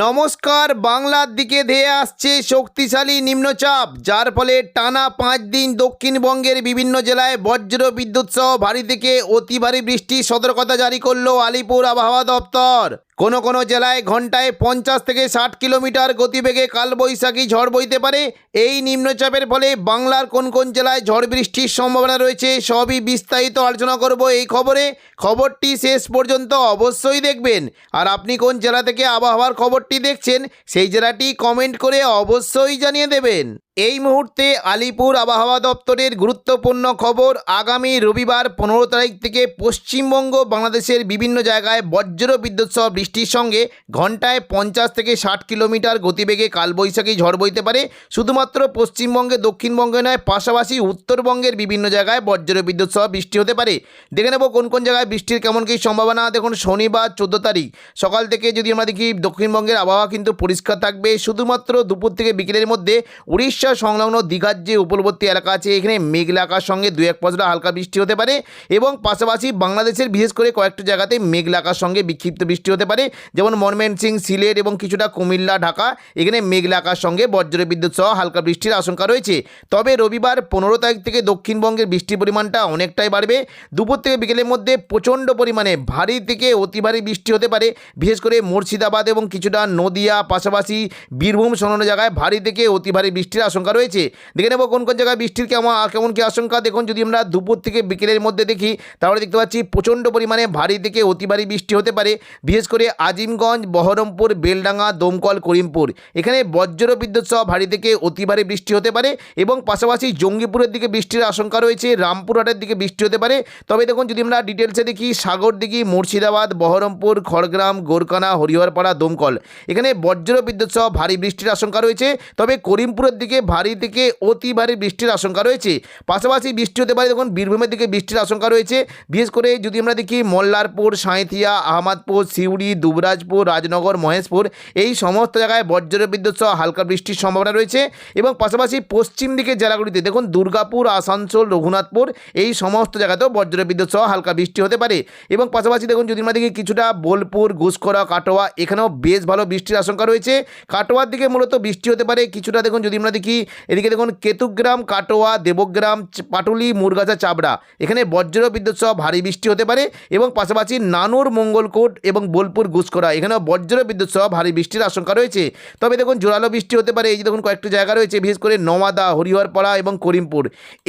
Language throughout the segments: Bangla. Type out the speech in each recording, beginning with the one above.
নমস্কার। বাংলার দিকে ধেয়ে আসছে শক্তিশালী নিম্নচাপ, যার ফলে টানা 5 দিন দক্ষিণবঙ্গের বিভিন্ন জেলায় বজ্র বিদ্যুৎ সহ ভারী থেকে অতি ভারী বৃষ্টির সতর্কতা জারি করলো আলিপুর আবহাওয়া দপ্তর। কোনো কোনো জেলায় ঘন্টায় 50 থেকে 60 কিলোমিটার গতিবেগে কালবৈশাখী ঝড় বইতে পারে। এই নিম্নচাপের ফলে বাংলার কোন কোন জেলায় ঝড় বৃষ্টির সম্ভাবনা রয়েছে সবই বিস্তারিত আলোচনা করব এই খবরে। খবরটি শেষ পর্যন্ত অবশ্যই দেখবেন। আর আপনি কোন জেলা থেকে আবহাওয়ার খবরটি দেখছেন সেই জেলাটি কমেন্ট করে অবশ্যই জানিয়ে দেবেন। এই মুহূর্তে আলিপুর আবহাওয়া দপ্তরের গুরুত্বপূর্ণ খবর। আগামী রবিবার 15 তারিখ থেকে পশ্চিমবঙ্গ বাংলাদেশের বিভিন্ন জায়গায় বজ্র বিদ্যুৎ সহ বৃষ্টির সঙ্গে ঘন্টায় 50 থেকে 60 কিলোমিটার গতিবেগে কালবৈশাখী ঝড় বইতে পারে। শুধুমাত্র পশ্চিমবঙ্গে দক্ষিণবঙ্গে নয়, পাশাপাশি উত্তরবঙ্গের বিভিন্ন জায়গায় বজ্র বিদ্যুৎ সহ বৃষ্টি হতে পারে। দেখে নেব কোন কোন জায়গায় বৃষ্টির কেমন কী সম্ভাবনা। দেখুন, শনিবার 14 তারিখ সকাল থেকে যদি আমরা দেখি দক্ষিণবঙ্গের আবহাওয়া কিন্তু পরিষ্কার থাকবে। শুধুমাত্র দুপুর থেকে বিকেলের মধ্যে উড়িষ্যা সংলগ্ন দীঘার যে উপকূলবর্তী এলাকা আছে এখানে মেঘলা আকাশ সঙ্গে 2-1 পশলা হালকা বৃষ্টি হতে পারে। এবং পাশাপাশি বাংলাদেশের বিশেষ করে কয়েকটি জায়গাতে মেঘলা আকাশ সঙ্গে বিক্ষিপ্ত বৃষ্টি হতে পারে, যেমন ময়মনসিংহ, সিলেট এবং কিছুটা কুমিল্লা, ঢাকা এখানে মেঘলা আকাশ সঙ্গে বজ্র বিদ্যুৎ সহ হালকা বৃষ্টির আশঙ্কা রয়েছে। তবে রবিবার 15 তারিখ থেকে দক্ষিণবঙ্গের বৃষ্টির পরিমাণটা অনেকটাই বাড়বে। দুপুর থেকে বিকেলের মধ্যে প্রচণ্ড পরিমাণে ভারী থেকে অতি ভারী বৃষ্টি হতে পারে, বিশেষ করে মুর্শিদাবাদ এবং কিছুটা নদিয়া, পাশাপাশি বীরভূম সংলগ্ন জায়গায় ভারী থেকে অতি ভারী বৃষ্টির আশঙ্কা রয়েছে। দেখে নেব কোন কোন জায়গায় বৃষ্টির কেমন কি আশঙ্কা। দেখুন, যদি আমরা দুপুর থেকে বিকেলের মধ্যে দেখি তাহলে দেখতে পাচ্ছি প্রচণ্ড পরিমাণে ভারী থেকে অতি ভারী বৃষ্টি হতে পারে, বিশেষ করে আজিমগঞ্জ, বহরমপুর, বেলডাঙ্গা, দমকল, করিমপুর এখানে বজ্র বিদ্যুৎ সহ ভারী থেকে অতি ভারী বৃষ্টি হতে পারে। এবং পাশাপাশি জঙ্গিপুরের দিকে বৃষ্টির আশঙ্কা রয়েছে, রামপুরহাটের দিকে বৃষ্টি হতে পারে। তবে দেখুন, যদি আমরা ডিটেলসে দেখি সাগরদিঘি, মুর্শিদাবাদ, বহরমপুর, খড়গ্রাম, গোরকানা, হরিহরপাড়া, দমকল এখানে বজ্র বিদ্যুৎ সহ ভারী বৃষ্টির আশঙ্কা রয়েছে। তবে করিমপুরের দিকে ভারী থেকে অতি ভারী বৃষ্টির আশঙ্কা রয়েছে। পাশাপাশি বৃষ্টি হতে পারে দেখুন বীরভূমের দিকে বৃষ্টির আশঙ্কা রয়েছে, বিশেষ করে যদি আমরা দেখি মল্লারপুর, সাঁইথিয়া, আহমদপুর, সিউড়ি, দুবরাজপুর, রাজনগর, মহেশপুর এই সমস্ত জায়গায় বজ্র বিদ্যুৎ সহ হালকা বৃষ্টির সম্ভাবনা রয়েছে। এবং পাশাপাশি পশ্চিম দিকের জেলাগুলিতে দেখুন দুর্গাপুর, আসানসোল, রঘুনাথপুর এই সমস্ত জায়গাতেও বজ্র বিদ্যুৎ সহ হালকা বৃষ্টি হতে পারে। এবং পাশাপাশি দেখুন যদি আমরা দেখি কিছুটা বোলপুর, ঘুষখরা, কাটোয়া এখানেও বেশ ভালো বৃষ্টির আশঙ্কা রয়েছে। কাটোয়ার দিকে মূলত বৃষ্টি হতে পারে কিছুটা। দেখুন যদি আমরা দেখি এদিকে দেখুন কেতুগ্রাম, কাটোয়া, দেবগ্রাম, পাটুলি, মুরগাছা, চাবড়া এখানে বজ্র বিদ্যুৎ সহ ভারী বৃষ্টি হতে পারে। এবং পাশাপাশি নানুর, মঙ্গলকোট এবং বোলপুর, ঘুষখরা এখানেও বজ্র বিদ্যুৎ সহ ভারী বৃষ্টির আশঙ্কা রয়েছে। তবে দেখুন জোরালো বৃষ্টি হতে পারে। এই যে দেখুন কয়েকটি জায়গা রয়েছে, বিশেষ করে নওয়াদা, হরিহরপাড়া এবং করিমপুর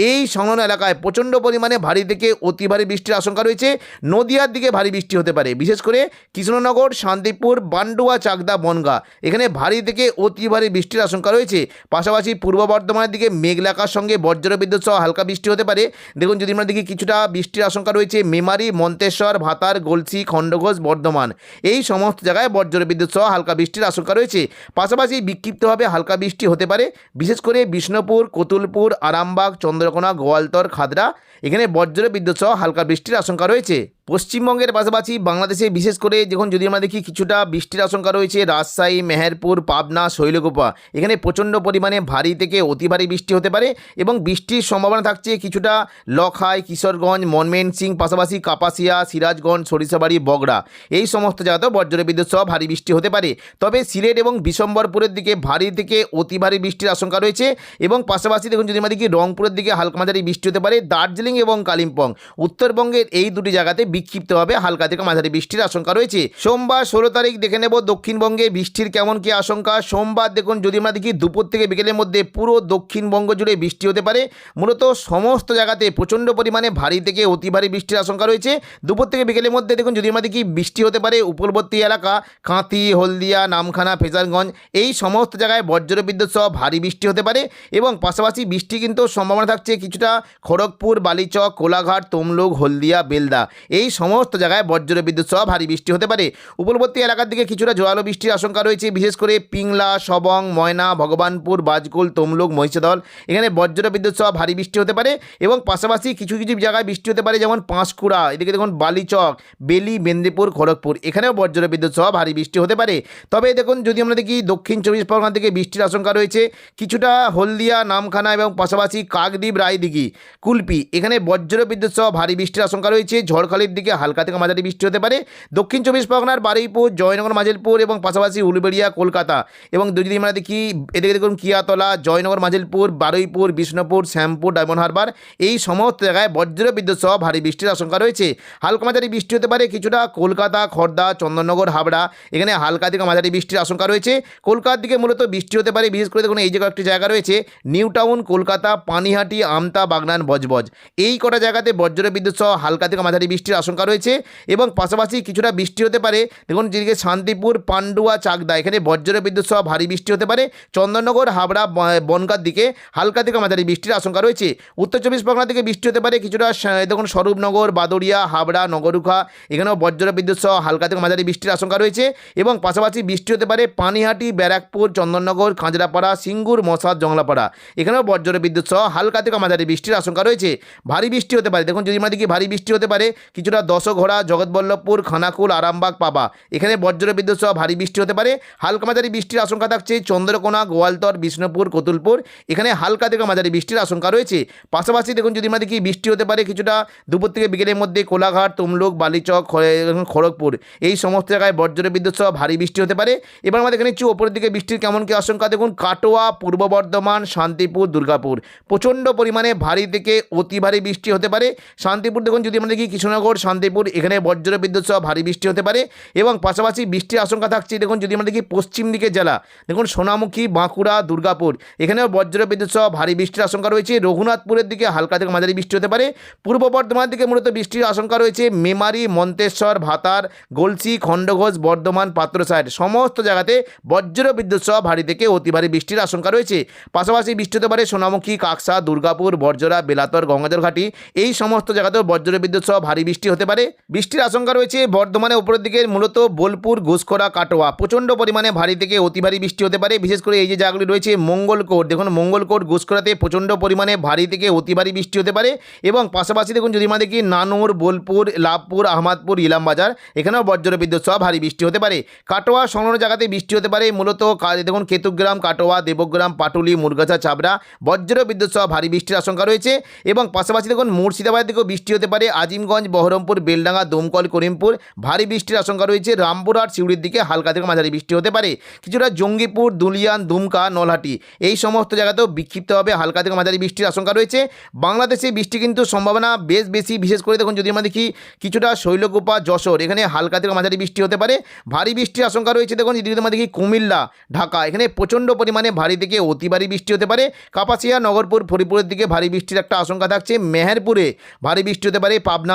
এই সংলগ্ন এলাকায় প্রচণ্ড পরিমাণে ভারী থেকে অতি ভারী বৃষ্টির আশঙ্কা রয়েছে। নদিয়ার দিকে ভারী বৃষ্টি হতে পারে, বিশেষ করে কৃষ্ণনগর, শান্তিপুর, বান্ডুয়া, চাকদা, বনগা এখানে ভারী থেকে অতি ভারী বৃষ্টির আশঙ্কা রয়েছে। পাশাপাশি পূর্ব বর্ধমানের দিকে মেঘলা আকাশ সঙ্গে বজ্র বিদ্যুৎ সহ হালকা বৃষ্টি হতে পারে। দেখুন যদি আমরা দেখি কিছুটা বৃষ্টির আশঙ্কা রয়েছে মেমারি, মন্তেশ্বর, ভাতার, গলসি, খণ্ডঘোষ, বর্ধমান এই সমস্ত জায়গায় বজ্র বিদ্যুৎ সহ হালকা বৃষ্টির আশঙ্কা রয়েছে। পাশাপাশি বিক্ষিপ্তভাবে হালকা বৃষ্টি হতে পারে, বিশেষ করে বিষ্ণুপুর, কতুলপুর, আরামবাগ, চন্দ্রকোনা, গোয়ালতর, খাদরা এখানে বজ্র বিদ্যুৎ সহ হালকা বৃষ্টির আশঙ্কা রয়েছে। পশ্চিমবঙ্গের পাশাপাশি বাংলাদেশে বিশেষ করে যখন যদি আমরা দেখি কিছুটা বৃষ্টির আশঙ্কা রয়েছে রাজশাহী, মেহেরপুর, পাবনা, শৈলকুপা এখানে প্রচণ্ড পরিমাণে ভারী থেকে অতি ভারী বৃষ্টি হতে পারে। এবং বৃষ্টির সম্ভাবনা থাকছে কিছুটা লখাই, কিশোরগঞ্জ, ময়মনসিংহ, পাশাপাশি কাপাসিয়া, সিরাজগঞ্জ, সরিষাবাড়ি, বগড়া এই সমস্ত জায়গাতেও বজ্র বিদ্যুৎ সহ ভারী বৃষ্টি হতে পারে। তবে সিলেট এবং বিশম্বরপুরের দিকে ভারী থেকে অতি ভারী বৃষ্টির আশঙ্কা রয়েছে। এবং পাশাপাশি দেখুন যদি আমরা দেখি রংপুরের দিকে হালকা মাঝারি বৃষ্টি হতে পারে। দার্জিলিং এবং কালিম্পং উত্তরবঙ্গের এই দুটি জায়গাতে বিক্ষিপ্তভাবে হালকা থেকে মাঝারি বৃষ্টির আশঙ্কা রয়েছে। সোমবার 16 তারিখ দেখে নেব দক্ষিণবঙ্গে বৃষ্টির কেমন কি আশঙ্কা। সোমবার দেখুন যদি আমরা দেখি দুপুর থেকে বিকেলের মধ্যে পুরো দক্ষিণবঙ্গ জুড়ে বৃষ্টি হতে পারে। মূলত সমস্ত জায়গাতে প্রচণ্ড পরিমাণে ভারী থেকে অতি ভারী বৃষ্টির আশঙ্কা রয়েছে। দুপুর থেকে বিকেলের মধ্যে দেখুন যদি আমরা দেখি বৃষ্টি হতে পারে উপকূলবর্তী এলাকা কাঁথি, হলদিয়া, নামখানা, ফেজারগঞ্জ এই সমস্ত জায়গায় বজ্র বিদ্যুৎ সহ ভারী বৃষ্টি হতে পারে। এবং পাশাপাশি বৃষ্টি কিন্তু সম্ভাবনা থাকছে কিছুটা খড়গপুর, বালিচক, কোলাঘাট, তমলুক, হলদিয়া, বেলদা এই সমস্ত জায়গায় বজ্র বিদ্যুৎ সহ ভারী বৃষ্টি হতে পারে। উপকূলবর্তী এলাকার দিকে কিছুটা জোরালো বৃষ্টির আশঙ্কা রয়েছে, বিশেষ করে পিংলা, সবং, ময়না, ভগবানপুর, বাজকুল, তমলুক, মহিষাদল এখানে বজ্র বিদ্যুৎ সহ ভারী বৃষ্টি হতে পারে। এবং পাশাপাশি কিছু কিছু জায়গায় বৃষ্টি হতে পারে, যেমন পাঁশকুড়া এদিকে দেখুন বালিচক, বেলি, মেদিনীপুর, খড়গপুর এখানেও বজ্র বিদ্যুৎ সহ ভারী বৃষ্টি হতে পারে। তবে দেখুন যদি আমরা দেখি দক্ষিণ 24 পরগনা থেকে বৃষ্টির আশঙ্কা রয়েছে কিছুটা হলদিয়া, নামখানা এবং পাশাপাশি কাকদ্বীপ, রায়দিঘি, কুলপি এখানে এখানে বজ্র বিদ্যুৎ সহ ভারী বৃষ্টির আশঙ্কা রয়েছে। ঝড়খালির দিকে হালকা থেকে মাঝারি বৃষ্টি হতে পারে। দক্ষিণ চব্বিশ পরগনার বারুইপুর, জয়নগর, মাজিলপুর এবং পাশাপাশি উলুবেড়িয়া, কলকাতা এবং যদি আমরা দেখি এদিকে দেখুন কিয়াতলা, জয়নগর, মাজিলপুর, বারুইপুর, বিষ্ণুপুর, শ্যামপুর, ডায়মন্ড হারবার এই সমস্ত জায়গায় বজ্র বিদ্যুৎ সহ ভারী বৃষ্টির আশঙ্কা রয়েছে। হালকা মাঝারি বৃষ্টি হতে পারে কিছুটা কলকাতা, খড়দা, চন্দননগর, হাবড়া এখানে হালকা থেকে মাঝারি বৃষ্টির আশঙ্কা রয়েছে। কলকাতার দিকে মূলত বৃষ্টি হতে পারে, বিশেষ করে দেখুন এই যে কয়েকটি জায়গা রয়েছে নিউ টাউন, কলকাতা, পানিহাটি, আমতা, বাগনান, বজবজ এই কটা জায়গাতে বজ্র বিদ্যুৎ সহ হালকা থেকে মাঝারি বৃষ্টির আশঙ্কা রয়েছে। এবং পাশাপাশি কিছুটা বৃষ্টি হতে পারে দেখুন যেদিকে শান্তিপুর, পান্ডুয়া, চাকদা এখানে বজ্র বিদ্যুৎ সহ ভারী বৃষ্টি হতে পারে। চন্দননগর, হাবড়া, বনগাঁর দিকে হালকা থেকে মাঝারি বৃষ্টির আশঙ্কা রয়েছে। উত্তর চব্বিশ পরগনা থেকে বৃষ্টি হতে পারে কিছুটা দেখুন স্বরূপনগর, বাদুড়িয়া, হাবড়া, নগরুখা এখানেও বজ্র বিদ্যুৎ সহ হালকা থেকে মাঝারি বৃষ্টির আশঙ্কা রয়েছে। এবং পাশাপাশি বৃষ্টি হতে পারে পানিহাটি, ব্যারাকপুর, চন্দননগর, খাঁজরাপাড়া, সিঙ্গুর, মশাদ, জংলাপাড়া এখানেও বজ্র বিদ্যুৎ সহ হালকা থেকে মাঝারি বৃষ্টির আশঙ্কা রয়েছে। ভারী বৃষ্টি হতে পারে দেখুন যদি আমরা দেখি ভারী বৃষ্টি হতে পারে কিছুটা দশঘোড়া, জগৎবল্লভপুর, খানাকুল, আরামবাগ, পাবা এখানে বজ্র বিদ্যুৎ সহ ভারী বৃষ্টি হতে পারে। হালকা মাঝারি বৃষ্টির আশঙ্কা থাকছে চন্দ্রকোনা, গোয়ালতর, বিষ্ণুপুর, কতুলপুর এখানে হালকা থেকে মাঝারি বৃষ্টির আশঙ্কা রয়েছে। পাশাপাশি দেখুন যদি আমরা দেখি বৃষ্টি হতে পারে কিছুটা দুপুর থেকে বিকেলের মধ্যে কোলাঘাট, তমলুক, বালিচক, খড়গপুর এই সমস্ত জায়গায় বজ্র বিদ্যুৎ সহ ভারী বৃষ্টি হতে পারে। এবার আমাদের এখানে একটু ওপরের দিকে বৃষ্টির কেমন কি আশঙ্কা দেখুন কাটোয়া, পূর্ব বর্ধমান, শান্তিপুর, দুর্গাপুর প্রচণ্ড পরিমাণে ভারী থেকে অতি ভারী বৃষ্টি হতে পারে। শান্তিপুর দেখুন যদি আমরা দেখি কৃষ্ণনগর, শান্তিপুর এখানে বজ্র বিদ্যুৎ সহ ভারী বৃষ্টি হতে পারে। এবং পাশাপাশি বৃষ্টির আশঙ্কা থাকছে দেখুন যদি আমরা দেখি পশ্চিম দিকে জেলা দেখুন সোনামুখী, বাঁকুড়া, দুর্গাপুর এখানেও বজ্র বিদ্যুৎ সহ ভারী বৃষ্টির আশঙ্কা রয়েছে। রঘুনাথপুরের দিকে হালকা থেকে মাঝারি বৃষ্টি হতে পারে। পূর্ব বর্ধমানের দিকে মূলত বৃষ্টির আশঙ্কা রয়েছে মেমারি, মন্তেশ্বর, ভাতার, গলসি, খণ্ডঘোষ, বর্ধমান, পাত্রসাইড সমস্ত জায়গাতে বজ্র বিদ্যুৎ সহ ভারী থেকে অতি ভারী বৃষ্টির আশঙ্কা রয়েছে। পাশাপাশি বৃষ্টি হতে পারে সোনামুখী, কাকসা, দুর্গাপুর, বর্জরা, বেলাতর, গঙ্গাজল ঘাটি এই সমস্ত জায়গাতেও বজ্র বিদ্যুৎ সহ ভারী বৃষ্টি হতে পারে। বৃষ্টির আশঙ্কা রয়েছে বর্ধমানের উপরের দিকে মূলত বোলপুর, ঘুষখোরা, কাটোয়া প্রচণ্ড পরিমাণে ভারী থেকে অতি ভারী বৃষ্টি হতে পারে। বিশেষ করে এই যে জায়গাগুলি রয়েছে মঙ্গলকোট দেখুন মঙ্গলকোট, ঘুষখোরাতে প্রচণ্ড পরিমাণে ভারী থেকে অতি ভারী বৃষ্টি হতে পারে। এবং পাশাপাশি দেখুন যদি আমরা দেখি নানুর, বোলপুর, লাভপুর, আহমদপুর, ইলামবাজার এখানেও বজ্র বিদ্যুৎ সহ ভারী বৃষ্টি হতে পারে। কাটোয়া সংলগ্ন জায়গাতে বৃষ্টি হতে পারে মূলত দেখুন কেতুগ্রাম, কাটোয়া, দেবগ্রাম, পাটুলি, মুরগাছা, চাবড়া বজ্র বিদ্যুৎ সহ ভারী বৃষ্টির আশঙ্কা রয়েছে। এবং পাশাপাশি দেখুন মুর্শিদাবাদ থেকেও বৃষ্টি হতে পারে। আজিমগঞ্জ, বহরমপুর, বেলডাঙ্গা, দমকল, করিমপুর ভারী বৃষ্টির আশঙ্কা রয়েছে। রামপুরহাট, সিউড়ির দিকে হালকা থেকে মাঝারি বৃষ্টি হতে পারে। কিছুটা জঙ্গিপুর, দুলিয়ান, দুমকা, নলহাটি এই সমস্ত জায়গাতেও বিক্ষিপ্তভাবে হালকা থেকে মাঝারি বৃষ্টির আশঙ্কা রয়েছে। বাংলাদেশে বৃষ্টি কিন্তু সম্ভাবনা বেশ বেশি। বিশেষ করে দেখুন যদি আমরা দেখি কিছুটা শৈলকুপা, যশোর এখানে হালকা থেকে মাঝারি বৃষ্টি হতে পারে। ভারী বৃষ্টির আশঙ্কা রয়েছে দেখুন যদি আমরা দেখি কুমিল্লা, ঢাকা এখানে প্রচণ্ড পরিমাণে ভারী থেকে অতি ভারী বৃষ্টি হতে পারে। কাপাসিয়া, নগরপুর, ফরিদপুরের দিকে ভারী বৃষ্টির একটা আশঙ্কা থাকছে। মেহেরপুরে ভারী বৃষ্টি হতে পারে। পাবনা,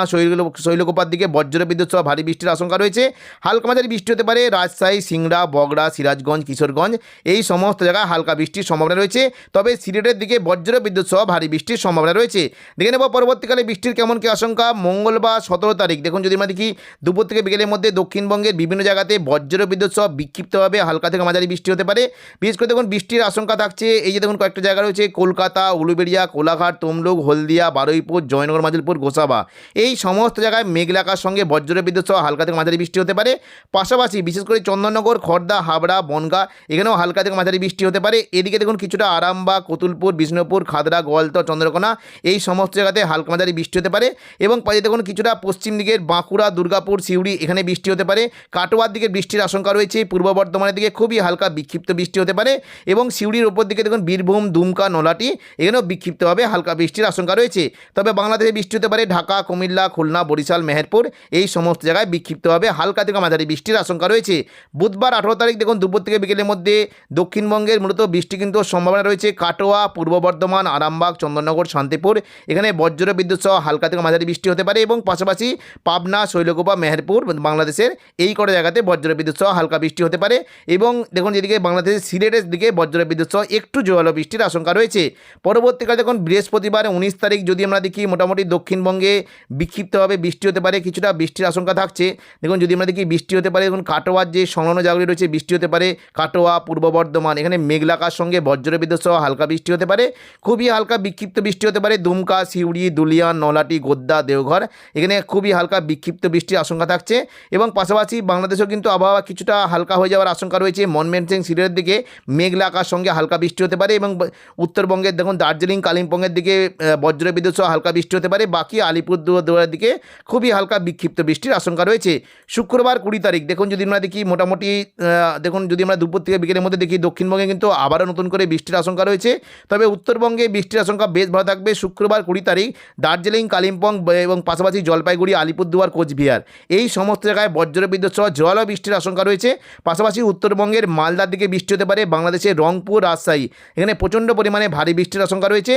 শৈলকুপার দিকে বজ্র বিদ্যুৎ সহ ভারী বৃষ্টির আশঙ্কা রয়েছে। হালকা মাঝারি বৃষ্টি হতে পারে রাজশাহী, সিংড়া, বগড়া, সিরাজগঞ্জ, কিশোরগঞ্জ এই সমস্ত জায়গায় হালকা বৃষ্টির সম্ভাবনা রয়েছে। তবে সিলেটের দিকে বজ্র বিদ্যুৎ সহ ভারী বৃষ্টির সম্ভাবনা রয়েছে। দেখে নেব পরবর্তীকালে বৃষ্টির কেমন কি আশঙ্কা। মঙ্গলবার 17 তারিখ দেখুন যদি আমরা দেখি দুপুর থেকে বিকেলের মধ্যে দক্ষিণবঙ্গের বিভিন্ন জায়গাতে বজ্র বিদ্যুৎ সহ বিক্ষিপ্তভাবে হালকা থেকে মাঝারি বৃষ্টি হতে পারে। বিশেষ করে দেখুন বৃষ্টির আশঙ্কা থাকছে এই যে দেখুন কয়েকটা জায়গা রয়েছে কলকাতা, উলুবেড়িয়া, কোলাঘাট, তমলুক, হলদিয়া, বারুইপুর, জয়নগর, মাজিলপুর, গোসাবা এই সমস্ত জায়গায় মেঘলা আকাশের সঙ্গে বজ্র বিদ্যুৎ সহ হালকা থেকে মাঝারি বৃষ্টি হতে পারে। পাশাপাশি বিশেষ করে চন্দননগর, খড়দা, হাবড়া, বনগাঁ এখানেও হালকা থেকে মাঝারি বৃষ্টি হতে পারে। এদিকে দেখুন কিছুটা আরামবাগ, কতুলপুর, বিষ্ণুপুর, খাদড়া, গোয়ালতর, চন্দ্রকোনা এই সমস্ত জায়গাতে হালকা মাঝারি বৃষ্টি হতে পারে। এবং দেখুন কিছুটা পশ্চিম দিকের বাঁকুড়া, দুর্গাপুর, সিউড়ি এখানে বৃষ্টি হতে পারে। কাটোয়ার দিকে বৃষ্টির আশঙ্কা রয়েছে। পূর্ব বর্ধমানের দিকে খুবই হালকা বিক্ষিপ্ত বৃষ্টি হতে পারে। এবং সিউড়ির ওপর দিকে দেখুন বীরভূম, দুমকা, নলহাটি এখানেও বিক্ষিপ্তভাবে হালকা বৃষ্টির আশঙ্কা রয়েছে। তবে বাংলাদেশে বৃষ্টি হতে পারে ঢাকা, কুমিল্লা, খুলনা, বরিশাল, মেহেরপুর এই সমস্ত জায়গায় বিক্ষিপ্তভাবে হালকা থেকে মাঝারি বৃষ্টির আশঙ্কা রয়েছে। বুধবার 18 তারিখ দেখুন দুপুর থেকে বিকেলের মধ্যে দক্ষিণবঙ্গের মূলত বৃষ্টি কিন্তু সম্ভাবনা রয়েছে। কাটোয়া, পূর্ব বর্ধমান, আরামবাগ, চন্দননগর, শান্তিপুর এখানে বজ্র বিদ্যুৎ সহ হালকা থেকে মাঝারি বৃষ্টি হতে পারে। এবং পাশাপাশি পাবনা, শৈলকুপা, মেহেরপুর বাংলাদেশের এই কটা জায়গাতে বজ্র বিদ্যুৎ সহ হালকা বৃষ্টি হতে পারে। এবং দেখুন যেদিকে বাংলাদেশের সিলেটের দিকে বজ্র বিদ্যুৎ সহ একটু জোরালো বৃষ্টির আশঙ্কা রয়েছে। পরবর্তীকালে দেখুন বৃহস্পতিবার 19 তারিখ যদি আমরা দেখি মোটামুটি দক্ষিণবঙ্গে বিক্ষিপ্তভাবে বৃষ্টি হতে পারে। কিছুটা বৃষ্টির আশঙ্কা থাকছে। দেখুন যদি আমরা দেখি বৃষ্টি হতে পারে দেখুন কাটোয়ার যে সংলগ্ন জায়গাগুলি রয়েছে বৃষ্টি হতে পারে। কাটোয়া, পূর্ব বর্ধমান এখানে মেঘলা আকাশের সঙ্গে বজ্র বিদ্যুৎ সহ হালকা বৃষ্টি হতে পারে। খুবই হালকা বিক্ষিপ্ত বৃষ্টি হতে পারে। দুমকা, সিউড়ি, দুলিয়ান, নলহাটি, গোদ্দা, দেওঘর এখানে খুবই হালকা বিক্ষিপ্ত বৃষ্টির আশঙ্কা থাকছে। এবং পাশাপাশি বাংলাদেশেও কিন্তু আবহাওয়া কিছুটা হালকা হয়ে যাওয়ার আশঙ্কা রয়েছে। ময়মনসিংহ, সিলেটের দিকে মেঘলা আকাশের সঙ্গে হালকা বৃষ্টি হতে পারে। এবং উত্তরবঙ্গের দেখুন দার্জিলিং, কালিম্পংয়ের দিকে বজ্র বিদ্যুৎ বিদ্যুৎ সহ হালকা বৃষ্টি হতে পারে। বাকি আলিপুরদুয়ারের দিকে খুবই হালকা বিক্ষিপ্ত বৃষ্টির আশঙ্কা রয়েছে। শুক্রবার 20 তারিখ দেখুন যদি আমরা দেখি মোটামুটি দেখুন যদি আমরা দুপুর থেকে বিকেলের মধ্যে দেখি দক্ষিণবঙ্গে কিন্তু আবারও নতুন করে বৃষ্টির আশঙ্কা রয়েছে। তবে উত্তরবঙ্গে বৃষ্টির আশঙ্কা বেশ ভালো থাকবে। শুক্রবার 20 তারিখ দার্জিলিং, কালিম্পং এবং পাশাপাশি জলপাইগুড়ি, আলিপুরদুয়ার, কোচবিহার এই সমস্ত জায়গায় বজ্রবিদ্যুৎ সহ জল ও বৃষ্টির আশঙ্কা রয়েছে। পাশাপাশি উত্তরবঙ্গের মালদার দিকে বৃষ্টি হতে পারে। বাংলাদেশের রংপুর, রাজশাহী এখানে প্রচণ্ড পরিমাণে ভারী বৃষ্টির আশঙ্কা রয়েছে।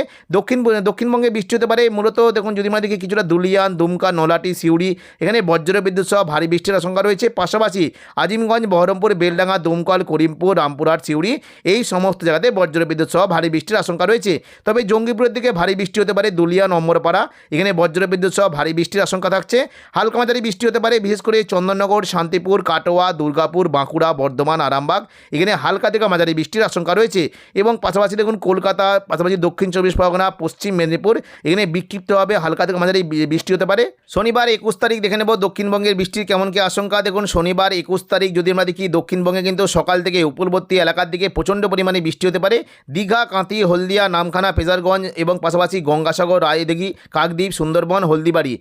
দক্ষিণবঙ্গে বৃষ্টি হতে পারে। মূলত দেখুন যদি আমরা দেখি কিছুটা দুলিয়ান, দুমকা, নলাটি, সিউড়ি এখানে বজ্রবিদ্যুৎ সহ ভারী বৃষ্টির আশঙ্কা রয়েছে। পাশাপাশি আজিমগঞ্জ, বহরমপুর, বেলডাঙ্গা, দমকল, করিমপুর, রামপুরহাট, সিউড়ি এই সমস্ত জায়গাতে বজ্রবিদ্যুৎ সহ ভারী বৃষ্টির আশঙ্কা রয়েছে। তবে জঙ্গিপুরের দিকে ভারী বৃষ্টি হতে পারে। দুলিয়ান, অম্বরপাড়া এখানে বজ্রবিদ্যুৎ সহ ভারী বৃষ্টির আশঙ্কা থাকছে। হালকা মাঝারি বৃষ্টি হতে পারে বিশেষ করে চন্দননগর, শান্তিপুর, কাটোয়া, দুর্গাপুর, বাঁকুড়া, বর্ধমান, আরামবাগ এখানে হালকা থেকে মাঝারি বৃষ্টির আশঙ্কা রয়েছে। এবং পাশাপাশি দেখুন কলকাতা, পাশাপাশি দক্ষিণ 24 পরগনা, পশ্চিম মেদিনীপুর এখানে বিক্ষিপ্তভাবে হালকা থেকে মাঝারি বৃষ্টি হতে পারে। শনিবার 21 তারিখ দেখে নেব দক্ষিণবঙ্গের বৃষ্টির কেমন কি আশঙ্কা। দেখুন শনিবার 21 তারিখ যদি আমরা দেখি দক্ষিণবঙ্গে কিন্তু সকাল থেকে উপকূলবর্তী এলাকার দিকে প্রচণ্ড পরিমাণে বৃষ্টি হতে পারে। দীঘা, কাঁথি, হলদিয়া, নামখানা, ফেজারগঞ্জ এবং পাশাপাশি গঙ্গাসাগর, রায়দিঘি, কাকদ্বীপ, সুন্দরবন, হলদিবাড়ি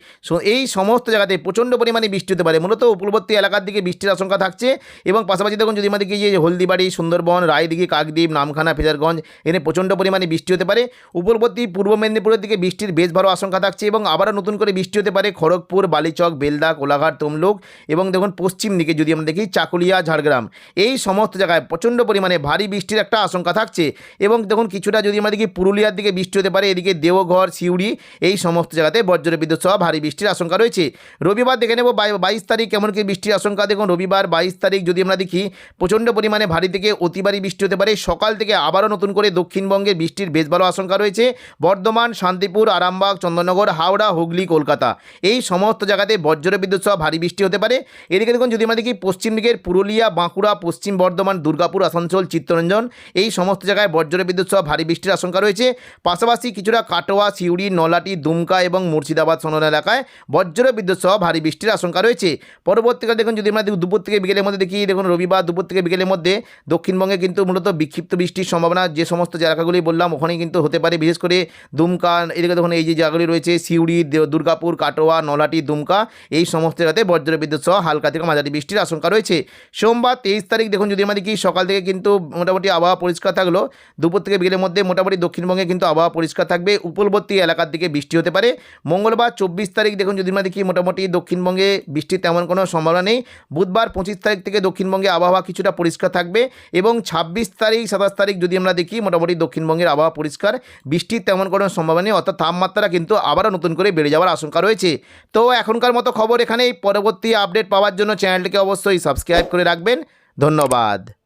এই সমস্ত জায়গাতে প্রচণ্ড পরিমাণে বৃষ্টি হতে পারে। মূলত উপকূলবর্তী এলাকার দিকে বৃষ্টির আশঙ্কা থাকছে। এবং পাশাপাশি দেখুন যদি আমরা দেখি যে হলদিবাড়ি, সুন্দরবন, রায়দিঘি, কাকদ্বীপ, নামখানা, ফেজারগঞ্জ এখানে প্রচণ্ড পরিমাণে বৃষ্টি হতে পারে। উপকূলবর্তী পূর্ব মেদিনীপুরের দিকে বৃষ্টির বেশ ভালো আশঙ্কা থাকছে। এবং আবারও নতুন করে বৃষ্টি হতে পারে খড়গপুর, বালিচক, বেলদা, কোলাঘাট, তমলুক এবং দেখুন পশ্চিম দিকে যদি আমরা দেখি চাকুলিয়া, ঝাড়গ্রাম এই সমস্ত জায়গায় প্রচণ্ড পরিমাণে ভারী বৃষ্টির একটা আশঙ্কা থাকছে। এবং দেখুন কিছুটা যদি আমরা দেখি পুরুলিয়ার দিকে বৃষ্টি হতে পারে। এদিকে দেওঘর, সিউড়ি এই সমস্ত জায়গাতে বজ্রবিদ্যুৎ সহ ভারী বৃষ্টির আশঙ্কা রয়েছে। রবিবার দেখে নেব 22 তারিখ কেমন কি বৃষ্টির আশঙ্কা। দেখুন রবিবার 22 তারিখ যদি আমরা দেখি প্রচণ্ড পরিমাণে ভারী থেকে অতি ভারী বৃষ্টি হতে পারে। সকাল থেকে আবারও নতুন করে দক্ষিণবঙ্গে বৃষ্টির বেশ ভালো আশঙ্কা রয়েছে। বর্ধমান, শান্তিপুর, আরামবাগ, চন্দননগর, হাওড়া, হুগলি, কলকাতা এই সমস্ত জায়গাতে বজ্রবিদ্যুৎ সহ ভারী বৃষ্টি হতে পারে। এদিকে দেখুন যদি আমরা দেখি পশ্চিম দিকের পুরুলিয়া, বাঁকুড়া, পশ্চিম বর্ধমান, দুর্গাপুর, আসানসোল, চিত্তরঞ্জন এই সমস্ত জায়গায় বজ্রবিদ্যুৎ সহ ভারী বৃষ্টির আশঙ্কা রয়েছে। পাশাপাশি কিছুটা কাটোয়া, সিউড়ি, নলাটি, দুমকা এবং মুর্শিদাবাদ সোনার এলাকায় বজ্রবিদ্যুৎ সহ ভারী বৃষ্টির আশঙ্কা রয়েছে। পরবর্তীকালে দেখুন যদি আমরা দুপুর থেকে বিকেলের মধ্যে দেখি দেখুন রবিবার দুপুর থেকে বিকেলের মধ্যে দক্ষিণবঙ্গে কিন্তু মূলত বিক্ষিপ্ত বৃষ্টির সম্ভাবনা যে সমস্ত জায়গাগুলি বললাম ওখানেই কিন্তু হতে পারে। বিশেষ করে দুমকা এদিকে দেখুন এই যে জায়গাগুলি রয়েছে সিউড়ি, দুর্গাপুর, কাটোয়া, নলাটি, দুমকা এই সমস্ত জায়গাতে বজ্রবিদ্যুৎ সহ হালকা থেকে মাঝারি বৃষ্টির আশঙ্কা রয়েছে। সোমবার 23 তারিখ দেখুন যদি আমরা দেখি সকাল থেকে কিন্তু মোটামুটি আবহাওয়া পরিষ্কার থাকলো। দুপুর থেকে বিকেলের মধ্যে মোটামুটি দক্ষিণবঙ্গে কিন্তু আবহাওয়া পরিষ্কার থাকবে। উপকূলবর্তী এলাকার দিকে বৃষ্টি হতে পারে। মঙ্গলবার 24 তারিখ দেখুন যদি আমরা দেখি মোটামুটি দক্ষিণবঙ্গে বৃষ্টির তেমন কোনো সম্ভাবনা নেই। বুধবার 25 তারিখ থেকে দক্ষিণবঙ্গে আবহাওয়া কিছুটা পরিষ্কার থাকবে। এবং 26 তারিখ 27 তারিখ যদি আমরা দেখি মোটামুটি দক্ষিণবঙ্গের আবহাওয়া পরিষ্কার, বৃষ্টির তেমন কোনো সম্ভাবনা নেই। অর্থাৎ তাপমাত্রা কিন্তু আবারও নতুন করে বেড়ে যাওয়ার আশঙ্কা রয়েছে। তো এখনকার মতো খবর এখানেই। পরবর্তী আপডেট পাওয়ার জন্য চ্যানেলটিকে অবশ্যই সাবস্ক্রাইব করে রাখবেন। ধন্যবাদ।